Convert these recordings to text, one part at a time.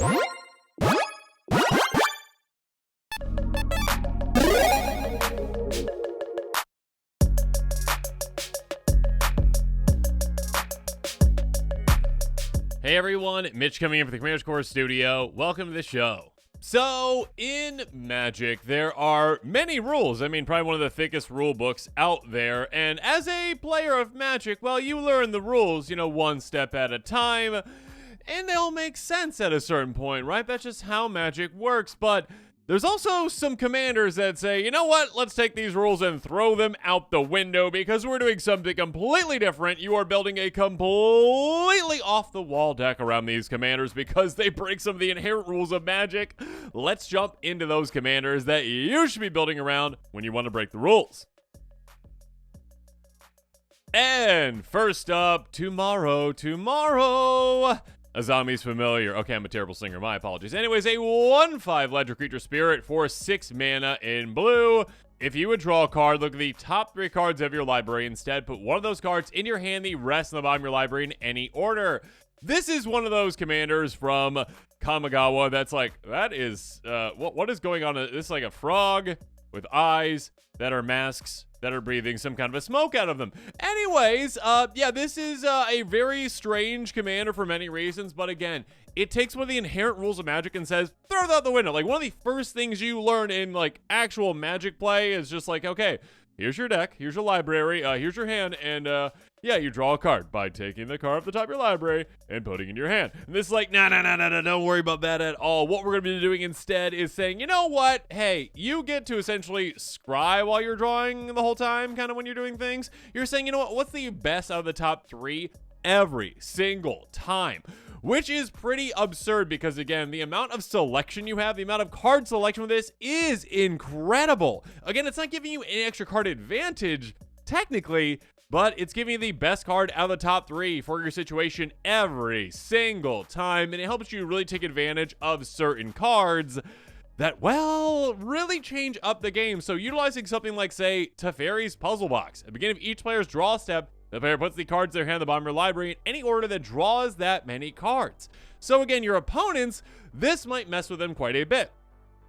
Hey everyone, Mitch coming in for the Commander's Core Studio. Welcome to the show. So, in Magic, there are many rules. I mean, probably one of the thickest rule books out there. And as a player of Magic, well, you learn the rules, one step at a time. And they all make sense at a certain point, right? That's just how Magic works. But there's also some commanders that say, you know what, let's take these rules and throw them out the window because we're doing something completely different. You are building a completely off-the-wall deck around these commanders because they break some of the inherent rules of Magic. Let's jump into those commanders that you should be building around when you want to break the rules. And first up, tomorrow. A zombie's familiar. Okay, I'm a terrible singer. My apologies. Anyways, a 1/5 Ledger Creature Spirit for 6 mana in blue. If you would draw a card, look at the top 3 cards of your library. Instead, put one of those cards in your hand, the rest on the bottom of your library in any order. This is one of those commanders from Kamigawa that's like, that is, what is going on? This is like a frog with eyes that are masks that are breathing some kind of a smoke out of them. Anyways, yeah, this is a very strange commander for many reasons, but again, it takes one of the inherent rules of Magic and says, throw it out the window. Like, one of the first things you learn in, like, actual Magic play is just like, okay, here's your deck, here's your library, here's your hand, and, yeah, you draw a card by taking the card off the top of your library and putting it in your hand. And this is like, no, don't worry about that at all. What we're going to be doing instead is saying, you know what? Hey, you get to essentially scry while you're drawing the whole time, kind of when you're doing things. You're saying, you know what? What's the best out of the top 3 every single time? Which is pretty absurd because, again, the amount of selection you have, the amount of card selection with this is incredible. Again, it's not giving you any extra card advantage, technically, but it's giving you the best card out of the top 3 for your situation every single time, and it helps you really take advantage of certain cards that, well, really change up the game. So utilizing something like, say, Teferi's Puzzle Box. At the beginning of each player's draw step, the player puts the cards in their hand at the bottom of your library in any order that draws that many cards. So again, your opponents, this might mess with them quite a bit.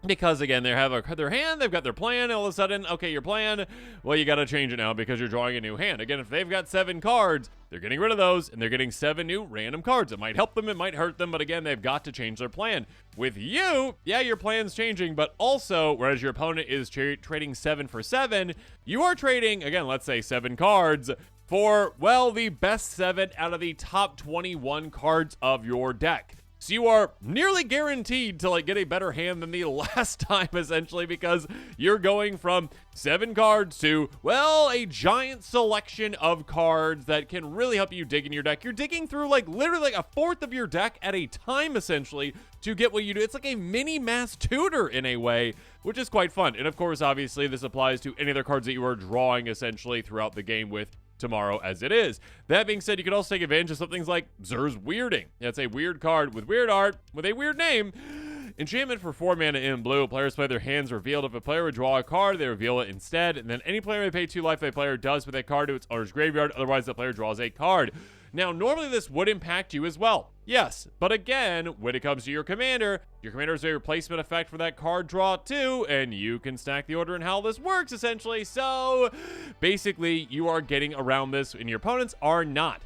Because, again, they have their hand, they've got their plan, and all of a sudden, okay, your plan, well, you got to change it now because you're drawing a new hand. Again, if they've got 7 cards, they're getting rid of those, and they're getting 7 new random cards. It might help them, it might hurt them, but again, they've got to change their plan. With you, yeah, your plan's changing, but also, whereas your opponent is trading 7 for 7, you are trading, again, let's say 7 cards for, well, the best 7 out of the top 21 cards of your deck. So you are nearly guaranteed to like get a better hand than the last time, essentially, because you're going from 7 cards to, well, a giant selection of cards that can really help you dig in your deck. You're digging through like literally like a fourth of your deck at a time, essentially, to get what you do. It's like a mini mass tutor in a way, which is quite fun. And of course, obviously, this applies to any other cards that you are drawing essentially throughout the game with tomorrow as it is. That being said, you can also take advantage of some things like Zur's Weirding. That's a weird card with weird art with a weird name. Enchantment for 4 mana in blue. Players play their hands revealed. If a player would draw a card, they reveal it instead. And then any player may pay 2 life a player does with a card to its owner's graveyard. Otherwise, the player draws a card. Now, normally this would impact you as well. Yes, but again, when it comes to your commander has a replacement effect for that card draw too, and you can stack the order and how this works, essentially. So, basically, you are getting around this, and your opponents are not.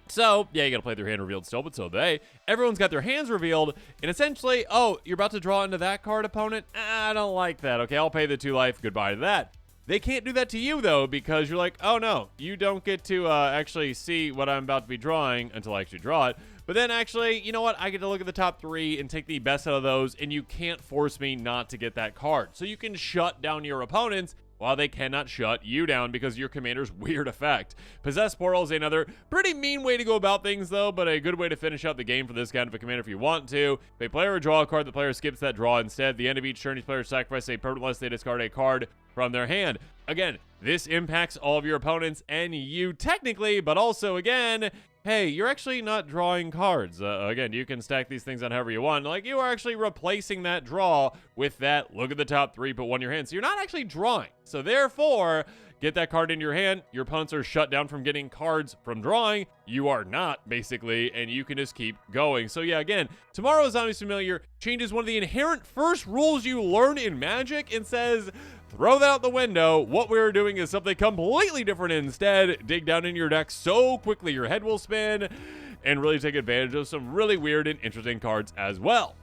So, yeah, you gotta play their hand revealed still, but so they. Everyone's got their hands revealed, and essentially, oh, you're about to draw into that card, opponent? I don't like that. Okay, I'll pay the 2 life. Goodbye to that. They can't do that to you, though, because you're like, oh, no, you don't get to actually see what I'm about to be drawing until I actually draw it. But then, actually, you know what? I get to look at the top 3 and take the best out of those, and you can't force me not to get that card. So you can shut down your opponents while they cannot shut you down because of your commander's weird effect. Possess Portal is another pretty mean way to go about things, though, but a good way to finish out the game for this kind of a commander if you want to. If a player would draw a card, the player skips that draw instead. At the end of each turn, each player sacrifices a permanent unless they discard a card from their hand. Again, this impacts all of your opponents and you technically, but also, again, hey, you're actually not drawing cards. Again, you can stack these things on however you want. Like, you are actually replacing that draw with that look at the top 3, put 1 in your hand. So you're not actually drawing. So therefore, get that card in your hand. Your opponents are shut down from getting cards from drawing. You are not, basically, and you can just keep going. So yeah, again, tomorrow's Zombies Familiar changes one of the inherent first rules you learn in Magic and says, throw that out the window. What we're doing is something completely different instead. Dig down in your deck so quickly your head will spin and really take advantage of some really weird and interesting cards as well.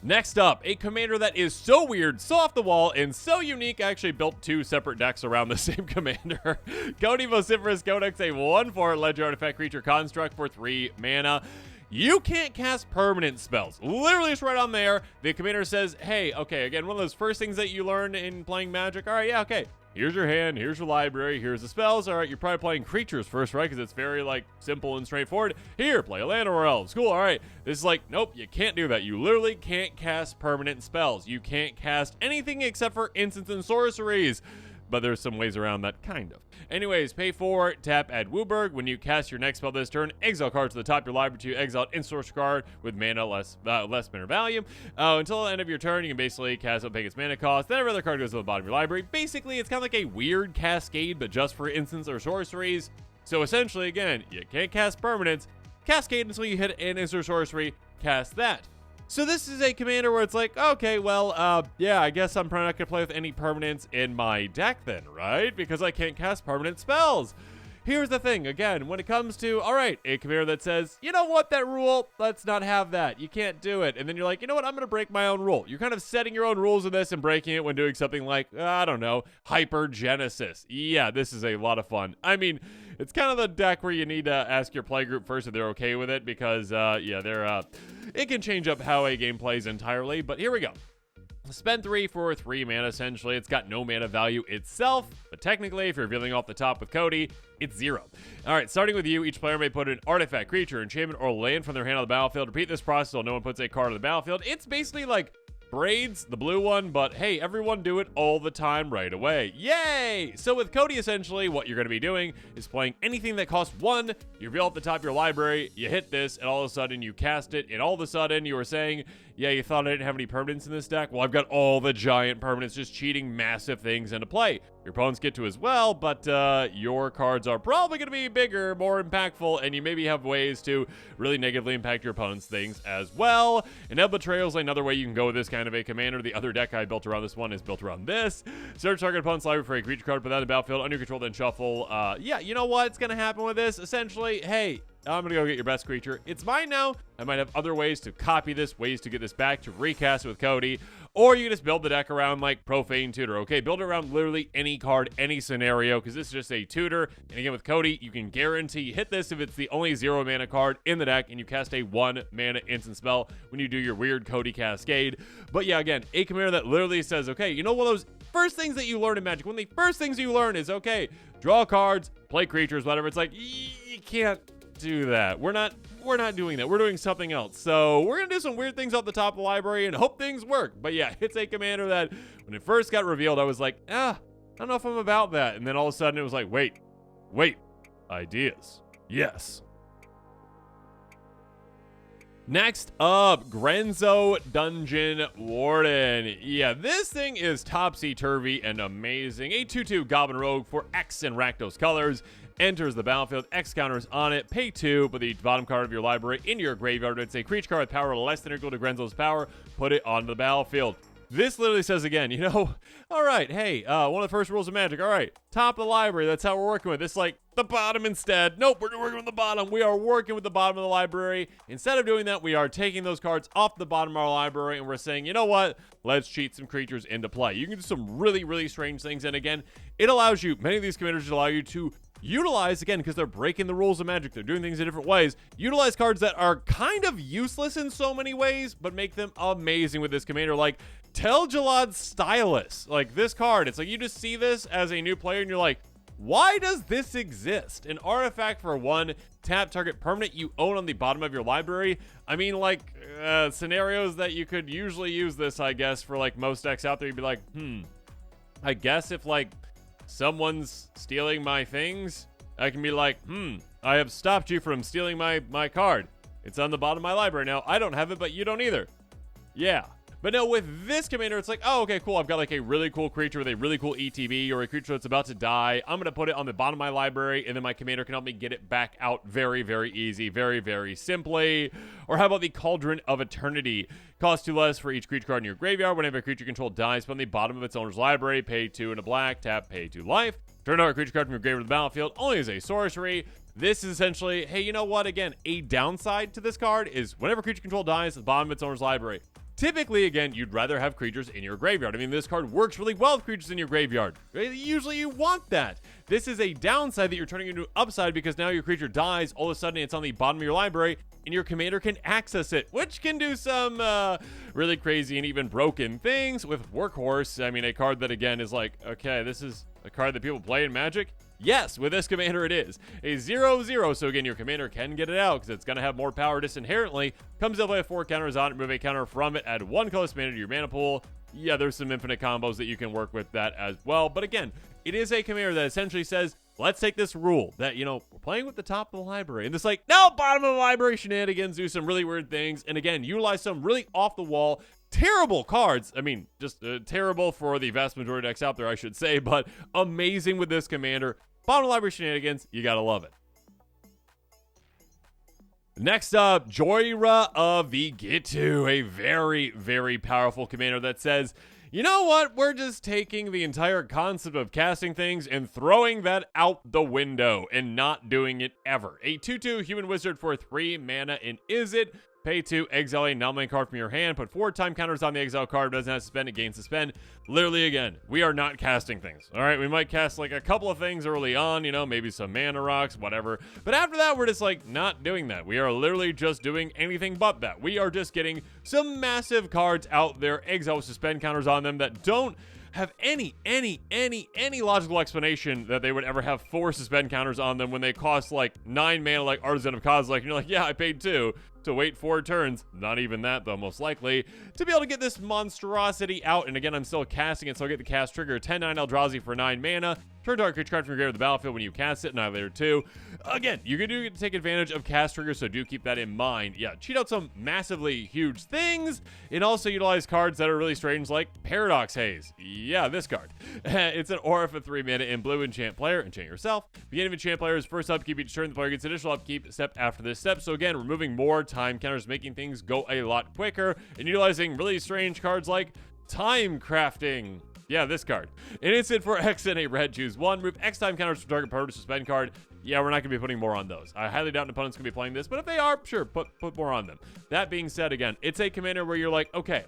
Next up, a commander that is so weird, so off the wall, and so unique, I actually built 2 separate decks around the same commander. Cody Vociferous Codex, a 1/4 legendary artifact creature construct for 3 mana. You can't cast permanent spells. Literally, it's right on there. The commander says, hey, okay, again, one of those first things that you learn in playing Magic. All right, yeah, okay. Here's your hand, here's your library, here's the spells. All right, you're probably playing creatures first, right? Because it's very, like, simple and straightforward. Here, play a land or elves. Cool, all right. This is like, nope, you can't do that. You literally can't cast permanent spells. You can't cast anything except for instants and sorceries. But there's some ways around that, kind of. Anyways, pay 4, tap, add Wooburg. When you cast your next spell this turn, exile card to the top of your library to exile an sorcery card with mana less mana value. Until the end of your turn, you can basically cast up pay its mana cost. Then every other card goes to the bottom of your library. Basically, it's kind of like a weird cascade, but just for instants or sorceries. So essentially, again, you can't cast permanents. Cascade until you hit an instant or sorcery. Cast that. So this is a commander where it's like, okay, well, yeah, I guess I'm probably not going to play with any permanents in my deck then, right? Because I can't cast permanent spells. Here's the thing, again, when it comes to, all right, a commander that says, you know what, that rule, let's not have that. You can't do it. And then you're like, you know what, I'm going to break my own rule. You're kind of setting your own rules in this and breaking it when doing something like, I don't know, Hypergenesis. Yeah, this is a lot of fun. I mean, it's kind of the deck where you need to ask your playgroup first if they're okay with it because, yeah, it can change up how a game plays entirely, but here we go. Spend 3 for 3 mana, essentially. It's got no mana value itself, but technically, if you're revealing off the top with Cody, it's 0. All right, starting with you, each player may put an artifact, creature, enchantment, or land from their hand on the battlefield. Repeat this process until no one puts a card on the battlefield. It's basically like Braids, the blue one, but hey, everyone do it all the time right away. Yay! So with Cody, essentially, what you're going to be doing is playing anything that costs 1, you reveal at the top of your library, you hit this, and all of a sudden you cast it, and all of a sudden you were saying, yeah, you thought I didn't have any permanents in this deck? Well, I've got all the giant permanents just cheating massive things into play. Your opponents get to as well, but your cards are probably going to be bigger, more impactful, and you maybe have ways to really negatively impact your opponent's things as well. And Betrayal is another way you can go with this kind of a commander. The other deck I built around this one is built around this. Search target opponent's library for a creature card, put that in the battlefield, under your control, then shuffle. Yeah, you know what's going to happen with this? Essentially, hey, I'm going to go get your best creature. It's mine now. I might have other ways to copy this, ways to get this back, to recast it with Cody. Or you can just build the deck around like Profane Tutor. Okay, build it around literally any card, any scenario, because this is just a tutor. And again, with Cody, you can guarantee hit this if it's the only 0 mana card in the deck and you cast a 1 mana instant spell when you do your weird Cody Cascade. But yeah, again, a commander that literally says, okay, you know one of those first things that you learn in Magic, one of the first things you learn is, okay, draw cards, play creatures, whatever. It's like, you can't do that. We're not doing that. We're doing something else. So we're going to do some weird things off the top of the library and hope things work. But yeah, it's a commander that when it first got revealed, I was like, I don't know if I'm about that. And then all of a sudden it was like, wait, ideas. Yes. Next up, Grenzo Dungeon Warden. Yeah, this thing is topsy-turvy and amazing. A 2/2 Goblin Rogue for X and Rakdos colors. Enters the battlefield, X counters on it, pay 2, put the bottom card of your library in your graveyard. It's a creature card with power less than or equal to Grenzo's power. Put it onto the battlefield. This literally says again, you know, all right, hey, one of the first rules of Magic, all right, top of the library, that's how we're working with. It's like the bottom instead. Nope, we're working with the bottom. We are working with the bottom of the library. Instead of doing that, we are taking those cards off the bottom of our library and we're saying, you know what, let's cheat some creatures into play. You can do some really, really strange things. And again, it allows you, many of these commanders allow you to utilize, again, because they're breaking the rules of Magic, they're doing things in different ways, utilize cards that are kind of useless in so many ways, but make them amazing with this commander, like Tel'Jalad Stylus. Like this card, it's like you just see this as a new player and you're like, why does this exist? An artifact for 1, tap target permanent you own on the bottom of your library. I mean, like, scenarios that you could usually use this, I guess, for like most decks out there, you'd be like, I guess if like someone's stealing my things, I can be like, I have stopped you from stealing my card. It's on the bottom of my library now. I don't have it, but you don't either. Yeah. But no, with this commander, it's like, oh, okay, cool. I've got like a really cool creature with a really cool ETB or a creature that's about to die. I'm going to put it on the bottom of my library, and then my commander can help me get it back out very, very easy, very, very simply. Or how about the Cauldron of Eternity? Cost 2 less for each creature card in your graveyard. Whenever a creature controlled dies from the bottom of its owner's library, pay 2 and a black, tap, pay 2 life. Turn out a creature card from your graveyard to the battlefield, only as a sorcery. This is essentially, hey, you know what? Again, a downside to this card is whenever creature control dies at the bottom of its owner's library. Typically, again, you'd rather have creatures in your graveyard. I mean, this card works really well with creatures in your graveyard. Usually you want that. This is a downside that you're turning into an upside because now your creature dies, all of a sudden it's on the bottom of your library, and your commander can access it, which can do some really crazy and even broken things with Workhorse. I mean, a card that, again, is like, okay, this is a card that people play in Magic. Yes, with this commander it is. A 0/0, so again, your commander can get it out because it's going to have more power just inherently. Comes out with 4 counters on it, remove a counter from it, add 1 colorless mana to your mana pool. Yeah, there's some infinite combos that you can work with that as well. But again, it is a commander that essentially says, let's take this rule that, we're playing with the top of the library. And it's like, no, bottom of the library shenanigans, do some really weird things. And again, utilize some really off-the-wall, terrible cards. I mean, just terrible for the vast majority of decks out there, I should say, but amazing with this commander. Bottom of the library shenanigans, you gotta love it. Next up, Joyra of the Gitu, a very, very powerful commander that says, you know what? We're just taking the entire concept of casting things and throwing that out the window and not doing it ever. A 2/2 human wizard for 3 mana in Izzet. Pay 2, exile a non-land card from your hand, put 4 time counters on the exile card, doesn't have to suspend, it gains suspend. Literally, again, we are not casting things. All right, we might cast like a couple of things early on, maybe some mana rocks, whatever. But after that, we're just like not doing that. We are literally just doing anything but that. We are just getting some massive cards out there, exile with suspend counters on them that don't have any logical explanation that they would ever have 4 suspend counters on them when they cost like 9 mana like Artisan of Kozilek, and you're like, yeah, I paid 2 to wait 4 turns. Not even that, though, most likely, to be able to get this monstrosity out. And again, I'm still casting it, so I'll get the cast trigger. 10/9 Eldrazi for 9 mana. Turn target creature card from your graveyard to the battlefield when you cast it, Annihilator 2. Again, you do get to take advantage of cast triggers, so do keep that in mind. Yeah, cheat out some massively huge things, and also utilize cards that are really strange, like Paradox Haze. Yeah, this card. It's an aura for 3 mana in blue. Enchant player, enchant yourself. Beginning of enchant player's first upkeep each turn, the player gets additional upkeep step after this step. So again, removing more time counters, making things go a lot quicker, and utilizing really strange cards like Time Crafting. Yeah, this card. An instant for X and a red, choose 1. Remove X time counters from target opponent to suspend card. Yeah, we're not going to be putting more on those. I highly doubt an opponent's going to be playing this, but if they are, sure, put more on them. That being said, again, it's a commander where you're like, okay,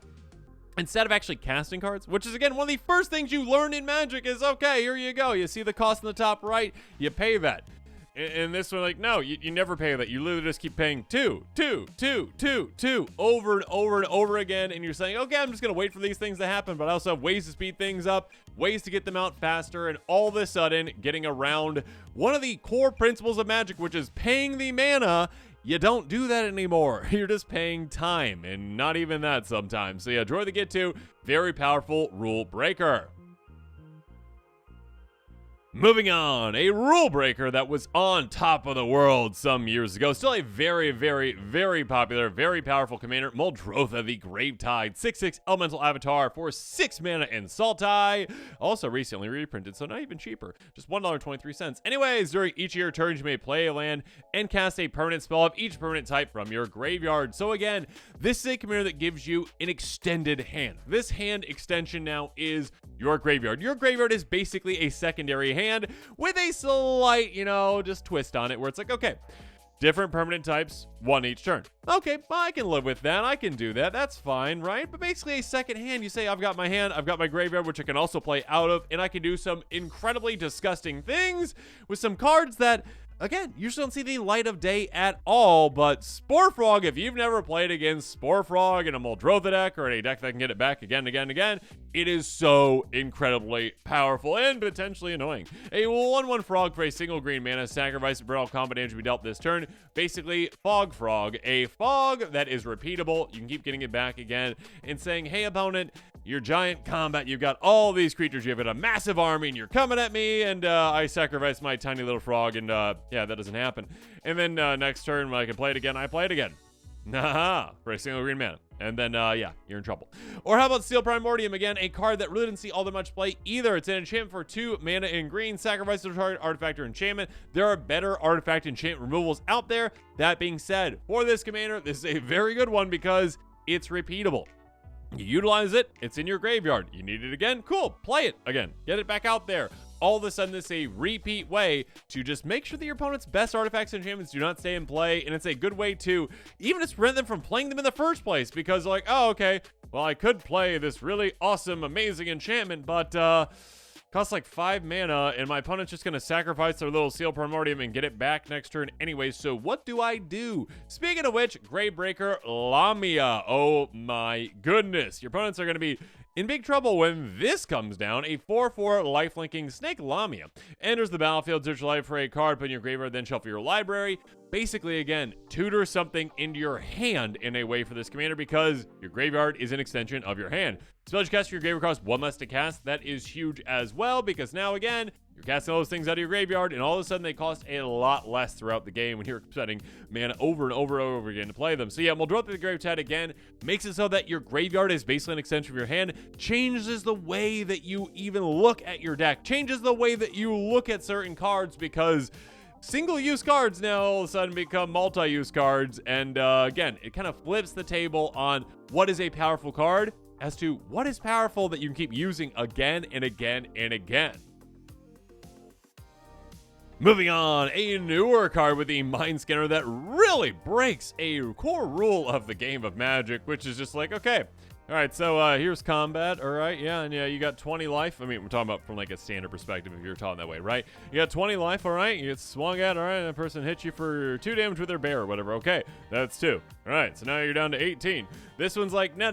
instead of actually casting cards, which is, again, one of the first things you learn in Magic is, okay, here you go. You see the cost in the top right, you pay that. And this one, like, no, you never pay that. You literally just keep paying 2 over and over and over again. And you're saying, okay, I'm just going to wait for these things to happen. But I also have ways to speed things up, ways to get them out faster. And all of a sudden, getting around one of the core principles of Magic, which is paying the mana. You don't do that anymore. You're just paying time. And not even that sometimes. So yeah, Joy the Gitu, very powerful rule breaker. Moving on, a rule breaker that was on top of the world some years ago. Still a very, very, very popular, very powerful commander, Molda the Gravetide. 6/6 elemental avatar for 6 mana in Sultai. Also recently reprinted, so not even cheaper. Just $1.23. Anyways, during each of your turns, you may play a land and cast a permanent spell of each permanent type from your graveyard. So again, this is a commander that gives you an extended hand. This hand extension now is your graveyard. Your graveyard is basically a secondary hand with a slight, just twist on it where it's like, okay, different permanent types, 1 each turn. Okay, well, I can live with that. I can do that. That's fine, right? But basically a second hand, you say, I've got my hand, I've got my graveyard, which I can also play out of, and I can do some incredibly disgusting things with some cards that, again, usually don't see the light of day at all, but Spore Frog, if you've never played against Spore Frog in a Molda deck or in a deck that can get it back again and again and again, it is so incredibly powerful and potentially annoying. A 1/1 frog for a single green mana, sacrifice burn all combat damage to be dealt this turn. Basically, Fog Frog, a fog that is repeatable. You can keep getting it back again and saying, hey, opponent, your giant combat. You've got all these creatures. You've got a massive army, and you're coming at me, and I sacrifice my tiny little frog, and yeah, that doesn't happen. And then next turn, when I can play it again, I play it again. Nah, for a single green mana. And then, yeah, you're in trouble. Or how about Steel Primordium? Again, a card that really didn't see all that much play either. It's an enchantment for 2 mana in green. Sacrifice the target artifact or enchantment. There are better artifact enchantment removals out there. That being said, for this commander, this is a very good one because it's repeatable. You utilize it, it's in your graveyard. You need it again? Cool, play it again. Get it back out there. All of a sudden, it's a repeat way to just make sure that your opponent's best artifacts and enchantments do not stay in play, and it's a good way to even just prevent them from playing them in the first place, because like, oh, okay, well, I could play this really awesome, amazing enchantment, but costs like 5 mana, and my opponent's just gonna sacrifice their little Steel Primordium and get it back next turn anyway, so what do I do? Speaking of which, Gravebreaker Lamia. Oh my goodness. Your opponents are gonna be in big trouble when this comes down. A 4/4 lifelinking Snake Lamia enters the battlefield, search life for a card, put in your graveyard, then shuffle your library. Basically, again, tutor something into your hand in a way for this commander because your graveyard is an extension of your hand. Spell you cast for your graveyard costs 1 less to cast. That is huge as well because now, again, you're casting all those things out of your graveyard, and all of a sudden they cost a lot less throughout the game when you're spending mana over and over and over again to play them. So yeah, Molda the Grave Tat again makes it so that your graveyard is basically an extension of your hand, changes the way that you even look at your deck, changes the way that you look at certain cards because single-use cards now all of a sudden become multi-use cards, and again, it kind of flips the table on what is a powerful card as to what is powerful that you can keep using again and again and again. Moving on, a newer card with the Mind Scanner that really breaks a core rule of the game of Magic, which is just like, okay, all right, so here's combat, all right, yeah, and yeah, you got 20 life. I mean, we're talking about from like a standard perspective if you're talking that way, right? You got 20 life, all right, you get swung at, all right, and that person hits you for 2 damage with their bear or whatever, okay, that's 2. All right, so now you're down to 18. This one's like, no,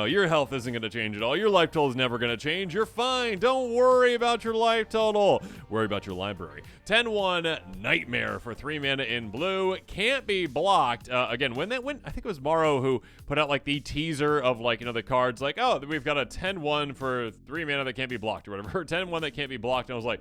your health isn't going to change at all. Your life total is never going to change. You're fine. Don't worry about your life total. Worry about your library. 10-1 Nightmare for 3 mana in blue. Can't be blocked. Again, when I think it was Morrow who put out like the teaser of like, you know, the cards like, oh, we've got a 10-1 for 3 mana that can't be blocked or whatever. 10-1 that can't be blocked. And I was like,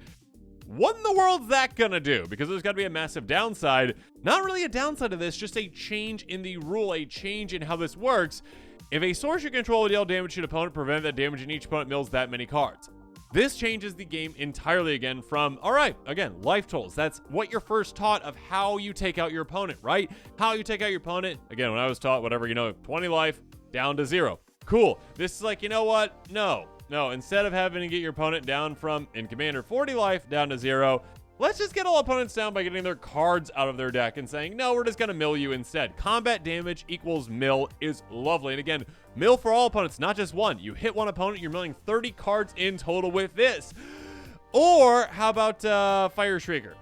what in the world's that gonna do? Because there's gotta be a massive downside. Not really a downside to this, just a change in the rule, a change in how this works. If a source you control would deal damage to an opponent, prevent that damage and each opponent mills that many cards. This changes the game entirely again from, all right, again, life totals. That's what you're first taught of how you take out your opponent, right? How you take out your opponent. Again, when I was taught, whatever, you know, 20 life down to 0. Cool. This is like, you know what? No, instead of having to get your opponent down from, in Commander, 40 life down to 0, let's just get all opponents down by getting their cards out of their deck and saying, no, we're just going to mill you instead. Combat damage equals mill is lovely. And again, mill for all opponents, not just one. You hit one opponent, you're milling 30 cards in total with this. Or how about Fire Shrieker?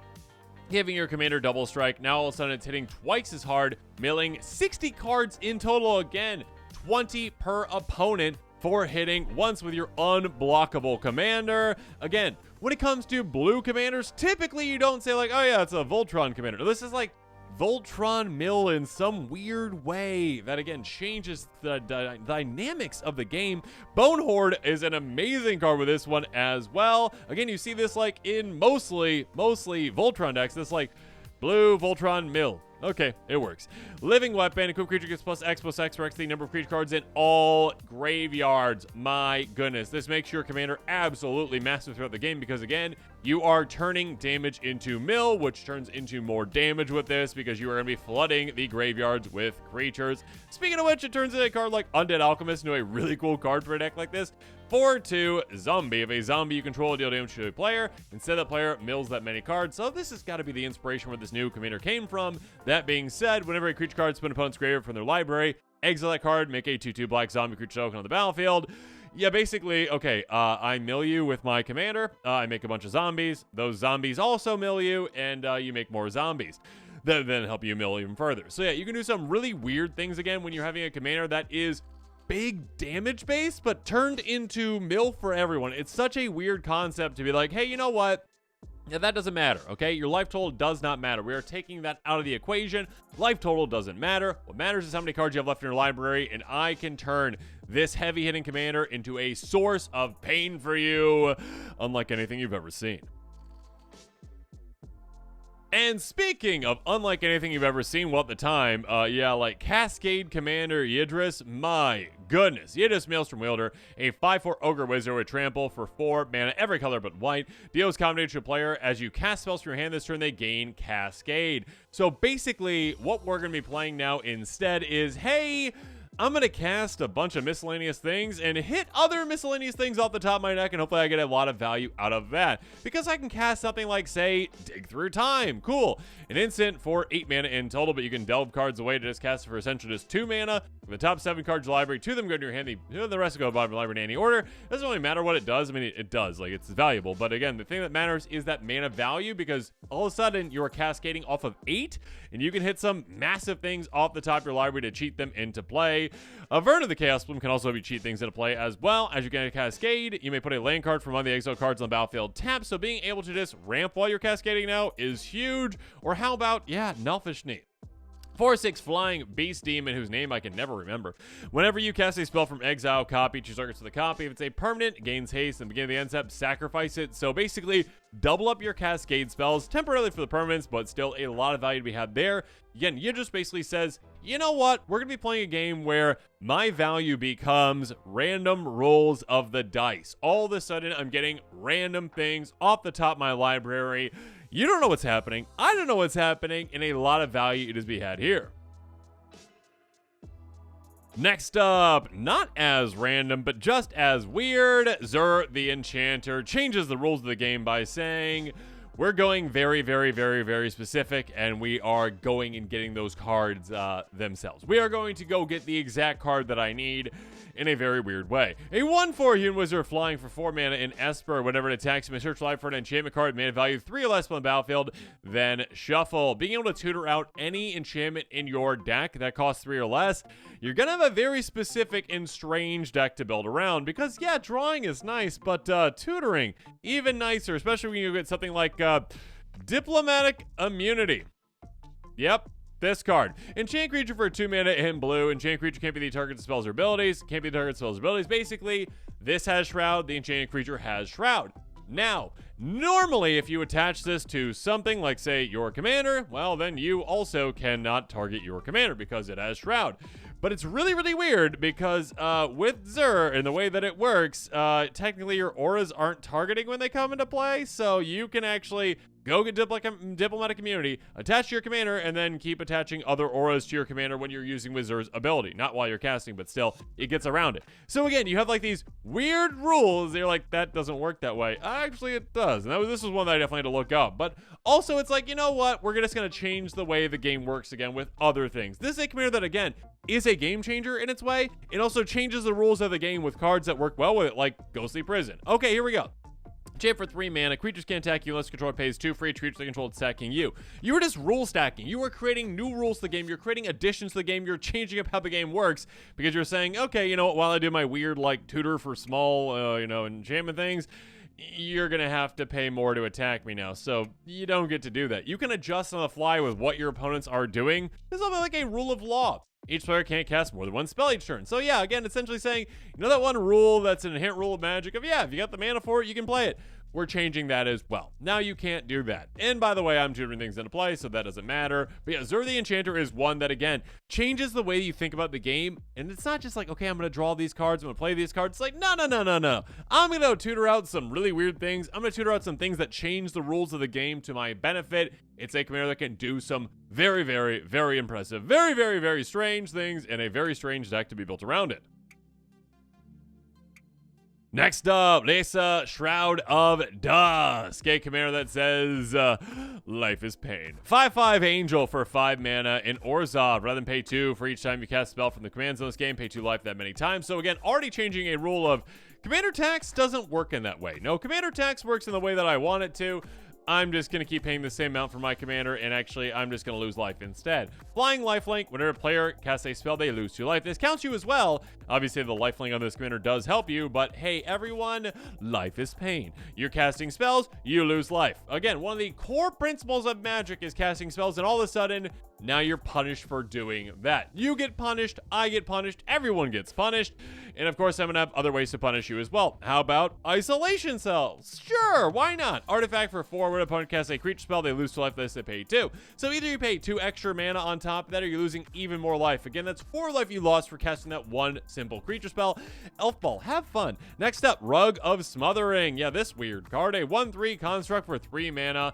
Giving your commander double strike. Now all of a sudden it's hitting twice as hard, milling 60 cards in total again, 20 per opponent for hitting once with your unblockable commander. Again, when it comes to blue commanders, typically you don't say like, oh yeah, it's a Voltron commander. This is like Voltron mill in some weird way that again changes the dynamics of the game. Bone Horde is an amazing card with this one as well. Again, you see this like in mostly Voltron decks, this like blue Voltron mill. Okay, it works. Living Weapon, equipped creature gets +X for X the number of creature cards in all graveyards. My goodness, this makes your commander absolutely massive throughout the game because again, you are turning damage into mill, which turns into more damage with this because you are going to be flooding the graveyards with creatures. Speaking of which, it turns into a card like Undead Alchemist into a really cool card for a deck like this. 4/2 Zombie. If a zombie you control deal damage to a player, instead that player mills that many cards. So this has got to be the inspiration where this new commander came from. That being said, whenever a creature card spins an opponent's graveyard from their library, exile that card, make a 2/2 black zombie creature token on the battlefield. Yeah, basically, okay, I mill you with my commander, I make a bunch of zombies, those zombies also mill you, and you make more zombies. That then help you mill even further. So yeah, you can do some really weird things again when you're having a commander that is big damage base, but turned into mill for everyone. It's such a weird concept to be like, hey, you know what? Yeah, that doesn't matter, okay? Your life total does not matter. We are taking that out of the equation. Life total doesn't matter. What matters is how many cards you have left in your library, and I can turn this heavy-hitting commander into a source of pain for you, unlike anything you've ever seen. And speaking of unlike anything you've ever seen, well, at the time, like Cascade Commander Yidris, my goodness. Yidris Maelstrom Wielder, a 5/4 Ogre Wizard with Trample for 4 mana, every color but white. Deals combination to a player. As you cast spells from your hand this turn, they gain Cascade. So basically, what we're going to be playing now instead is, hey, I'm going to cast a bunch of miscellaneous things and hit other miscellaneous things off the top of my deck, and hopefully I get a lot of value out of that. Because I can cast something like, say, Dig Through Time. Cool. An instant for 8 mana in total, but you can delve cards away to just cast it for essentially just 2 mana. The top 7 cards of the library, 2 of them go to your hand, the rest go to the bottom of the library in any order. Doesn't really matter what it does. I mean, it does. Like, it's valuable. But again, the thing that matters is that mana value, because all of a sudden you're cascading off of 8, and you can hit some massive things off the top of your library to cheat them into play. Vern of the Chaos Bloom can also be cheat things into play as well. As you get a Cascade, you may put a land card from one of the exile cards on the battlefield tapped, so being able to just ramp while you're cascading now is huge. Or how about, Nelfish Knee. 4/6 flying beast demon whose name I can never remember. Whenever you cast a spell from exile, copy, choose targets to the copy. If it's a permanent, gains haste, and beginning of the end step, sacrifice it. So basically, double up your cascade spells temporarily for the permanents, but still a lot of value to be had there. Again, you just basically says, you know what? We're going to be playing a game where my value becomes random rolls of the dice. All of a sudden, I'm getting random things off the top of my library. You don't know what's happening. I don't know what's happening, and a lot of value is to be had here. Next up, not as random, but just as weird, Zur the Enchanter changes the rules of the game by saying, we're going very, very, very, very specific, and we are going and getting those cards themselves. We are going to go get the exact card that I need in a very weird way. A 1/4 human wizard flying for 4 mana in Esper. Whenever it attacks, you may search life for an enchantment card, mana value 3 or less on the battlefield, then shuffle. Being able to tutor out any enchantment in your deck that costs 3 or less, you're gonna have a very specific and strange deck to build around, because drawing is nice, but tutoring even nicer, especially when you get something like Diplomatic Immunity. Yep. This card. Enchant creature for 2 mana in blue. Enchant creature can't be the target of spells or abilities. Can't be the target of spells or abilities. Basically, this has Shroud. The enchanted creature has Shroud. Now, normally, if you attach this to something like, say, your commander, well, then you also cannot target your commander because it has Shroud. But it's really, really weird because with Zur and the way that it works, technically your auras aren't targeting when they come into play, so you can actually go get Diplomatic Immunity, attach to your commander, and then keep attaching other auras to your commander when you're using Wizard's ability. Not while you're casting, but still, it gets around it. So again, you have like these weird rules. You're like, that doesn't work that way. Actually, it does. And this was one that I definitely had to look up. But also, it's like, you know what? We're just going to change the way the game works again with other things. This is a commander that, again, is a game changer in its way. It also changes the rules of the game with cards that work well with it, like Ghostly Prison. Okay, here we go. Enchant for 3 mana. Creatures can't attack you unless controller pays 2 for each creature they control attacking you. You were just rule stacking. You were creating new rules to the game. You're creating additions to the game. You're changing up how the game works because you're saying, okay, you know what? While I do my weird like tutor for small, enchantment things, you're going to have to pay more to attack me now. So you don't get to do that. You can adjust on the fly with what your opponents are doing. It's something like a rule of law. Each player can't cast more than 1 spell each turn. So yeah, again, essentially saying, you know that one rule that's an inherent rule of Magic of, if you got the mana for it, you can play it. We're changing that as well. Now you can't do that. And by the way, I'm tutoring things into play, so that doesn't matter. But yeah, Zur the Enchanter is one that, again, changes the way you think about the game. And it's not just like, okay, I'm going to draw these cards, I'm going to play these cards. It's like, no. I'm going to tutor out some really weird things. I'm going to tutor out some things that change the rules of the game to my benefit. It's a commander that can do some very, very, very impressive, very, very, very strange things and a very strange deck to be built around it. Next up, Lisa, Shroud of Dusk, a commander that says, life is pain. 5/5 Angel for 5 mana in Orzhov. Rather than pay 2 for each time you cast a spell from the command zone this game, pay 2 life that many times. So again, already changing a rule of commander tax doesn't work in that way. No, commander tax works in the way that I want it to. I'm just going to keep paying the same amount for my commander, and actually, I'm just going to lose life instead. Flying lifelink, whenever a player casts a spell, they lose 2 life. This counts you as well. Obviously, the lifelink on this commander does help you, but hey, everyone, life is pain. You're casting spells, you lose life. Again, one of the core principles of Magic is casting spells, and all of a sudden, now you're punished for doing that. You get punished, I get punished, everyone gets punished. And of course, I'm going to have other ways to punish you as well. How about isolation cells? Sure, why not? Artifact for 4, when an opponent casts a creature spell, they lose 2 life, they pay 2. So either you pay 2 extra mana on top of that, or you're losing even more life. Again, that's 4 life you lost for casting that one simple creature spell. Elf Ball, have fun. Next up, Rug of Smothering. Yeah, this weird card, a 1/3 construct for 3 mana.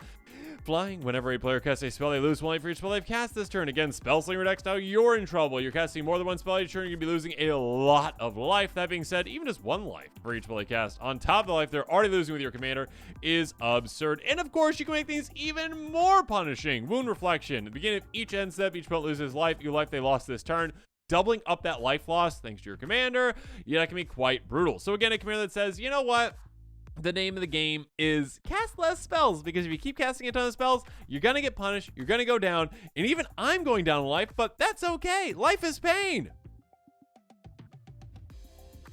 Flying, whenever a player casts a spell, they lose 1 life for each spell they've cast this turn. Again, spell slinger decks, now you're in trouble. You're casting more than 1 spell each turn, you're going to be losing a lot of life. That being said, even just 1 life for each spell they cast on top of the life they're already losing with your commander is absurd. And of course, you can make things even more punishing. Wound Reflection. At the beginning of each end step, each opponent loses life. Your life they lost this turn. Doubling up that life loss thanks to your commander. Yeah, that can be quite brutal. So again, a commander that says, you know what? The name of the game is cast less spells, because if you keep casting a ton of spells, you're going to get punished, you're going to go down, and even I'm going down in life, but that's okay. Life is pain.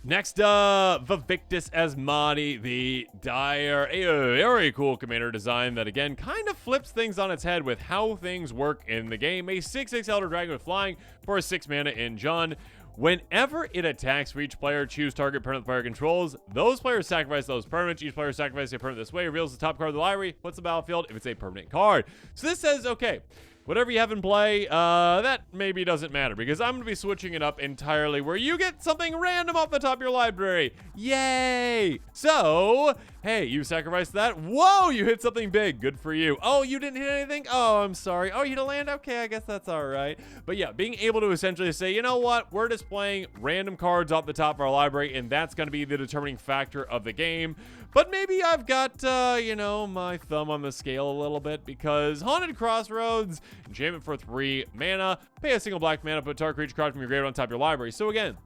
Next up, the Victus Asod, the Dire, a very cool commander design that again kind of flips things on its head with how things work in the game. A 6/6 Elder Dragon with flying for a 6 mana in Jund. Whenever it attacks for each player, choose target permanent the player controls. Those players sacrifice those permanents. Each player sacrifices a permanent this way, reveals the top card of the library, puts the battlefield if it's a permanent card. So this says, okay, whatever you have in play, that maybe doesn't matter, because I'm going to be switching it up entirely where you get something random off the top of your library. Yay! So, hey, you sacrificed that. Whoa, you hit something big. Good for you. Oh, you didn't hit anything? Oh, I'm sorry. Oh, you hit a land? Okay, I guess that's all right. But yeah, being able to essentially say, you know what? We're displaying random cards off the top of our library, and that's going to be the determining factor of the game. But maybe I've got, you know, my thumb on the scale a little bit, because Haunted Crossroads, enchantment for 3 mana, pay a single black mana, put target creature card from your graveyard on top of your library. So again,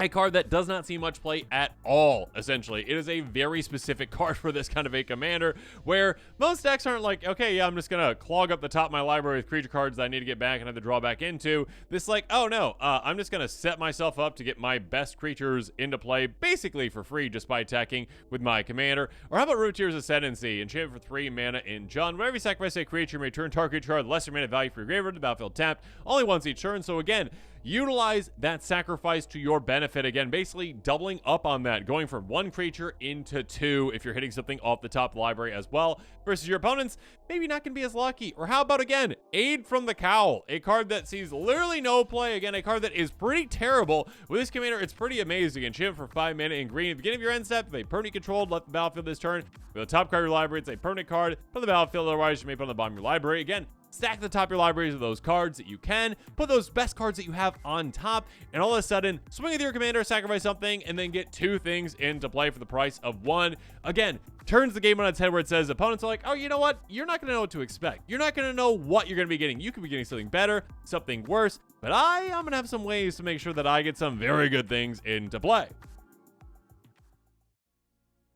a card that does not see much play at all, essentially. It is a very specific card for this kind of a commander, where most decks aren't like, okay, yeah, I'm just going to clog up the top of my library with creature cards that I need to get back and have to draw back into. This like, oh no, I'm just going to set myself up to get my best creatures into play, basically for free, just by attacking with my commander. Or how about Rootier's Ascendancy? Enchantment for 3 mana in Jund. Whenever you sacrifice a creature, you may return target creature card lesser mana value for your graveyard to the battlefield tapped, only once each turn. So again, utilize that sacrifice to your benefit. Again, basically doubling up on that, going from 1 creature into 2 if you're hitting something off the top of the library as well, versus your opponents maybe not going to be as lucky. Or how about, again, Aid from the Cowl, a card that sees literally no play. Again, a card that is pretty terrible. With this commander, it's pretty amazing. Enchantment for 5 mana in green. At the beginning of your end step, if a permanent controlled left the battlefield this turn, with the top card of your library, it's a permanent card. Put on the battlefield, otherwise you may put on the bottom of your library. Again, stack the top of your libraries with those cards that you can, put those best cards that you have on top, and all of a sudden, swing with your commander, sacrifice something, and then get 2 things into play for the price of 1. Again, turns the game on its head where it says opponents are like, oh, you know what? You're not going to know what to expect. You're not going to know what you're going to be getting. You could be getting something better, something worse, but I'm going to have some ways to make sure that I get some very good things into play.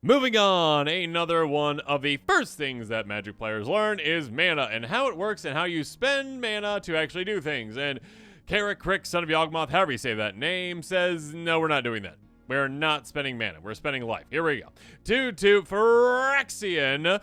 Moving on, another one of the first things that Magic players learn is mana and how it works and how you spend mana to actually do things. And Carrick Crick, son of Yawgmoth, however you say that name, says, no, we're not doing that. We're not spending mana. We're spending life. Here we go. 2/2 Phyrexian.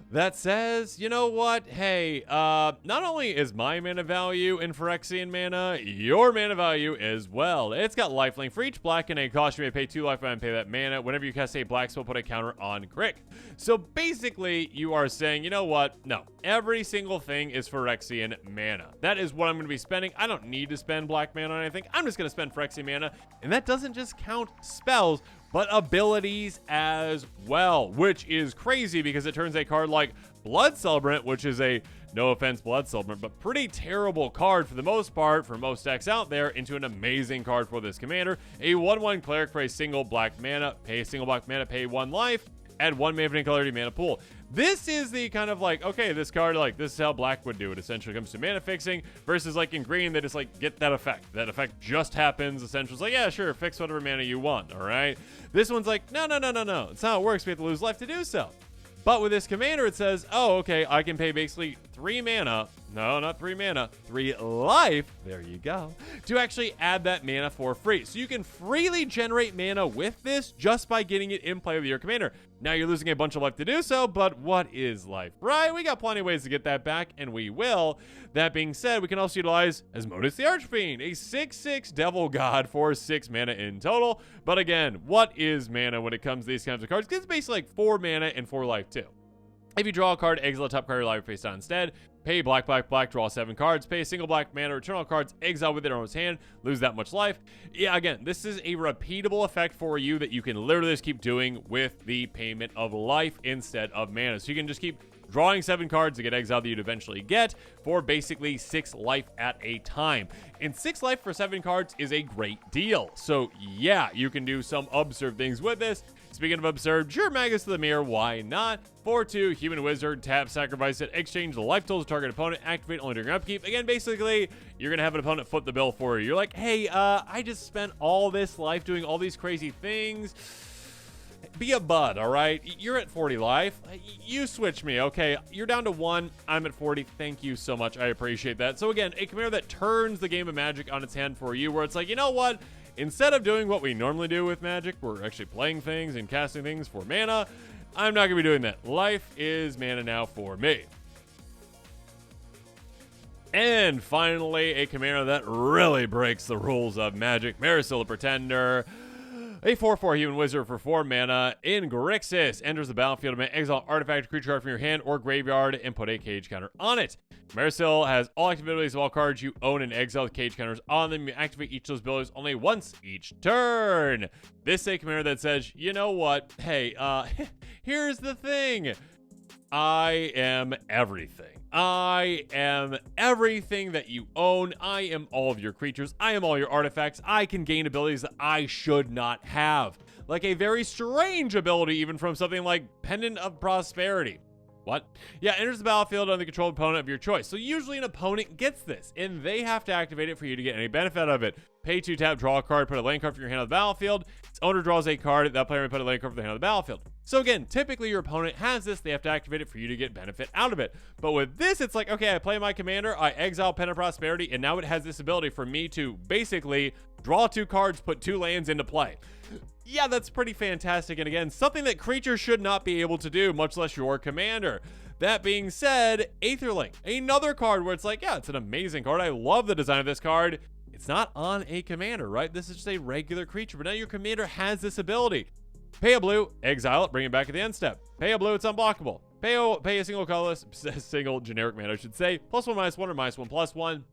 That says, you know what? Hey, not only is my mana value in Phyrexian mana, your mana value as well. It's got lifelink. For each black and a cost, you may pay 2 life and pay that mana. Whenever you cast a black spell, put a counter on Crick. So basically, you are saying, you know what? No, every single thing is Phyrexian mana. That is what I'm going to be spending. I don't need to spend black mana on anything. I'm just going to spend Phyrexian mana. And that doesn't just count spells, but abilities as well, which is crazy because it turns a card like Blood Celebrant, which is a, no offense, Blood Celebrant, but pretty terrible card for the most part for most decks out there, into an amazing card for this commander. A 1/1 cleric for a single black mana, pay a single black mana, pay 1 life, add 1 mana from color to your mana pool. This is the kind of like, okay, this card, like, this is how black would do it. Essentially comes to mana fixing, versus like in green, they just like get that effect. That effect just happens. Essentially, it's like, yeah, sure, fix whatever mana you want, all right? This one's like, no. It's not how it works. We have to lose life to do so. But with this commander, it says, oh, okay, I can pay basically 3 mana. No, not 3 mana, 3 life. There you go. To actually add that mana for free. So you can freely generate mana with this just by getting it in play with your commander. Now you're losing a bunch of life to do so, but what is life, right? We got plenty of ways to get that back, and we will. That being said, we can also utilize Asmodeus the Archfiend, a 6/6 Devil God for 6 mana in total. But again, what is mana when it comes to these kinds of cards? Because it's basically like 4 mana and 4 life too. If you draw a card, exile the top card of your library face down instead. Pay black, black, black, draw 7 cards. Pay a single black mana, return all cards, exile with it on his hand, lose that much life. Yeah, again, this is a repeatable effect for you that you can literally just keep doing with the payment of life instead of mana. So you can just keep drawing 7 cards to get exiled that you'd eventually get for basically 6 life at a time. And 6 life for 7 cards is a great deal. So yeah, you can do some absurd things with this. Speaking of absurd, sure, Magus to the Mirror, why not? 4/2, Human Wizard, tap, sacrifice it, exchange the life tools of target opponent, activate only during upkeep. Again, basically, you're going to have an opponent foot the bill for you. You're like, hey, I just spent all this life doing all these crazy things. Be a bud, all right? You're at 40 life. You switch me, okay? You're down to 1. I'm at 40. Thank you so much. I appreciate that. So again, a commander that turns the game of Magic on its head for you, where it's like, you know what? Instead of doing what we normally do with Magic, we're actually playing things and casting things for mana. I'm not going to be doing that. Life is mana now for me. And finally, a commander that really breaks the rules of Magic, Marisa Pretender. A 4/4 Human Wizard for 4 mana in Grixis. Enters the battlefield and exile artifact creature card from your hand or graveyard and put a cage counter on it. Marisa has all active abilities of all cards you own and exile with cage counters on them. You activate each of those abilities only once each turn. This is a commander that says, you know what? Hey, here's the thing. I am everything. I am everything that you own. I am all of your creatures. I am all your artifacts. I can gain abilities that I should not have. Like a very strange ability, even from something like Pendant of Prosperity. What? Yeah, enters the battlefield on the controlled opponent of your choice. So usually an opponent gets this, and they have to activate it for you to get any benefit of it. Pay 2 tap, draw a card, put a land card from your hand on the battlefield. Its owner draws a card, that player may put a land card from the hand on the battlefield. So again, typically your opponent has this, they have to activate it for you to get benefit out of it. But with this, it's like, okay, I play my commander, I exile Pen of Prosperity, and now it has this ability for me to basically draw 2 cards, put 2 lands into play. Yeah, that's pretty fantastic. And again, something that creatures should not be able to do, much less your commander. That being said, Aetherlink, another card where it's like, yeah, it's an amazing card. I love the design of this card. It's not on a commander, right? This is just a regular creature, but now your commander has this ability. Pay a blue, exile it, bring it back at the end step. Pay a blue, it's unblockable. Pay a single colorless, single generic mana, I should say. +1/-1 or -1/+1.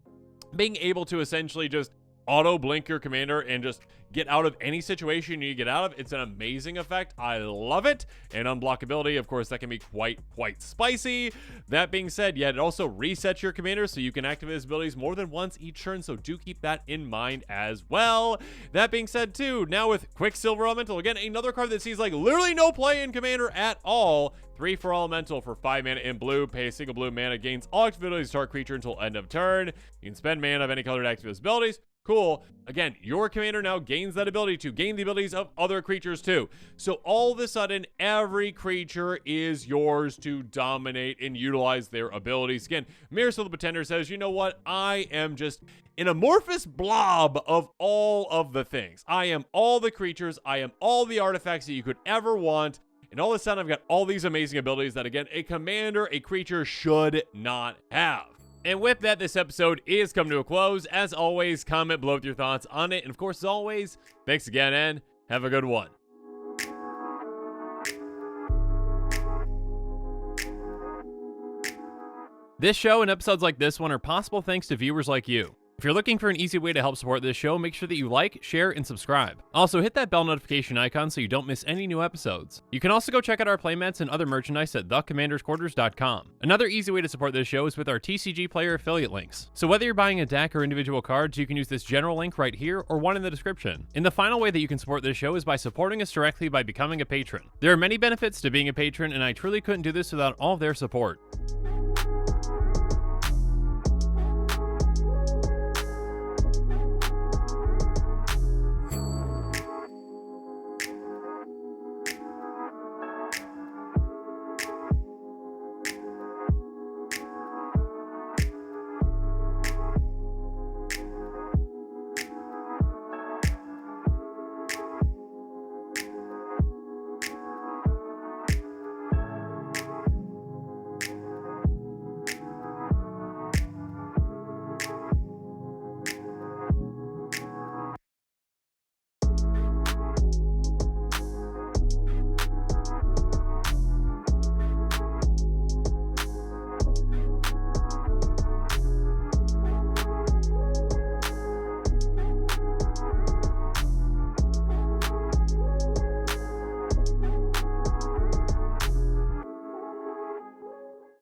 Being able to essentially just auto blink your commander and just get out of any situation you need to get out of. It's an amazing effect. I love it. And unblockability, of course, that can be quite spicy. That being said, yeah, it also resets your commander so you can activate his abilities more than once each turn, so do keep that in mind as well. That being said, too, now with Quicksilver Elemental, again, another card that sees like literally no play in commander at all. 3 for Elemental for 5 mana in blue. Pay a single blue mana, gains all active abilities to target creature until end of turn. You can spend mana of any color to activate his abilities. Cool. Again, your commander now gains that ability to gain the abilities of other creatures too. So all of a sudden, every creature is yours to dominate and utilize their abilities. Again, Marisa Pretender says, you know what? I am just an amorphous blob of all of the things. I am all the creatures. I am all the artifacts that you could ever want. And all of a sudden, I've got all these amazing abilities that, again, a commander, a creature should not have. And with that, this episode is coming to a close. As always, comment below with your thoughts on it. And of course, as always, thanks again and have a good one. This show and episodes like this one are possible thanks to viewers like you. If you're looking for an easy way to help support this show, make sure that you like, share, and subscribe. Also, hit that bell notification icon so you don't miss any new episodes. You can also go check out our playmats and other merchandise at thecommandersquarters.com. Another easy way to support this show is with our TCG Player affiliate links. So whether you're buying a deck or individual cards, you can use this general link right here or one in the description. And the final way that you can support this show is by supporting us directly by becoming a patron. There are many benefits to being a patron, and I truly couldn't do this without all of their support.